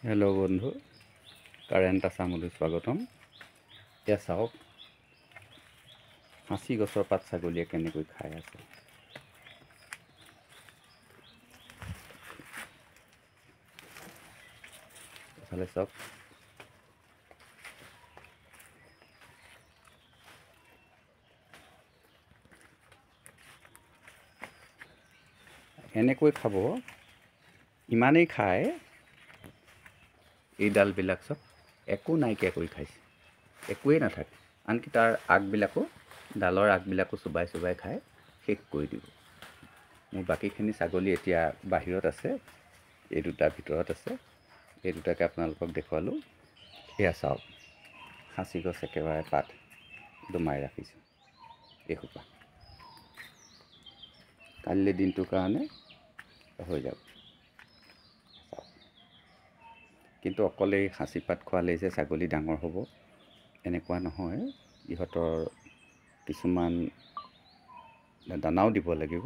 Hello' বন্ধু, current আছামলৈ স্বাগতম। এয়া চাওক, সাঁচি গছৰ পাত ছাগলীয়ে কেনেকৈ খাই আছে। এইফালে চাওক, এনেকৈ খাব। ইমানেই খায়, এই ডালবিলাক চব একো নাইকিয়া কৰি খাইছে, একোৱেই নাথাকে। আনকি তাৰ আগবিলাকো, ডালৰ আগবিলাকো চোবাই চোবাই খাই শেষ কৰি দিব। মোৰ বাকীখিনি ছাগলী এতিয়া বাহিৰত আছে, এই দুটা ভিতৰত আছে। এই দুটাকে আপোনালোকক দেখুৱালোঁ। এয়া চাওক, সাঁচি গছ একেবাৰে পাত দমাই ৰাখিছোঁ। এইসোপা কালিলৈ দিনটোৰ কাৰণে হৈ যাব। কিন্তু অকলে এই সাঁচি পাত খোৱালেই যে ছাগলী ডাঙৰ হ'ব এনেকুৱা নহয়। ইহঁতৰ কিছুমান দানাও দিব লাগিব।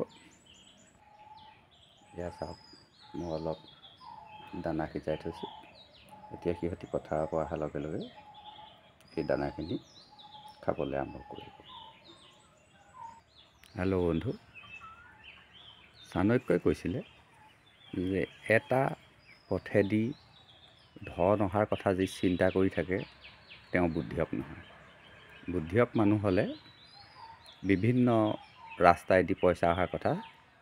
এয়া চাওক, মই অলপ দানা সিজাই থৈছোঁ। এতিয়া সিহঁতি পথাৰৰ পৰা অহাৰ লগে লগে এই দানাখিনি খাবলৈ আৰম্ভ কৰিব। হেল্ল' বন্ধু, চাণক্যই কৈছিলে যে এটা পথেদি ধন অহাৰ কথা যি চিন্তা কৰি থাকে তেওঁ বুদ্ধিয়ক নহয়। বুদ্ধিয়ক মানুহ হ'লে বিভিন্ন ৰাস্তাইদি পইচা অহাৰ কথা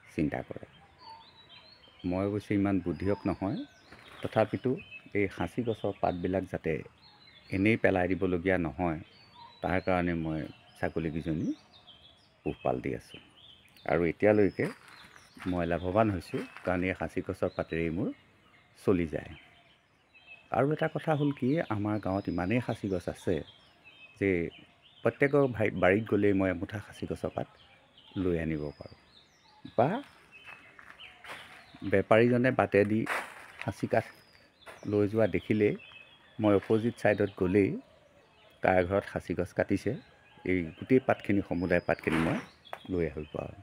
চিন্তা কৰে। মই অৱশ্যে ইমান বুদ্ধিয়ক নহয়, তথাপিতো এই সাঁচি গছৰ পাতবিলাক যাতে এনেই পেলাই দিবলগীয়া নহয়, তাৰ কাৰণে মই ছাগলীকেইজনী পোহপাল দি আছোঁ। আৰু এতিয়ালৈকে মই লাভৱান হৈছোঁ, কাৰণ এই সাঁচি গছৰ পাতেৰেই মোৰ চলি যায়। আৰু এটা কথা হ'ল কি, আমাৰ গাঁৱত ইমানেই সাঁচি গছ আছে যে প্ৰত্যেকৰ বাৰীত গ'লেই মই এমুঠা সাঁচি গছৰ পাত লৈ আনিব পাৰোঁ। বা বেপাৰীজনে বাটেদি সাঁচি কাঠ লৈ যোৱা দেখিলেই মই অপজিট ছাইডত গ'লেই কাৰ ঘৰত সাঁচি গছ কাটিছে, এই গোটেই পাতখিনি, সমুদায় পাতখিনি মই লৈ আহিব পাৰোঁ।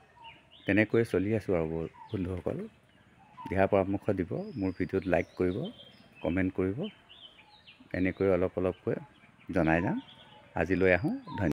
তেনেকৈয়ে চলি আছোঁ। আৰু বন্ধুসকল, দিহা পৰামৰ্শ দিব, মোৰ ভিডিঅ'ত লাইক কৰিব, কমেণ্ট কৰিব। এনেকৈ অলপ অলপকৈ জনাই যাম। আজিলৈ আহোঁ। ধন্যবাদ।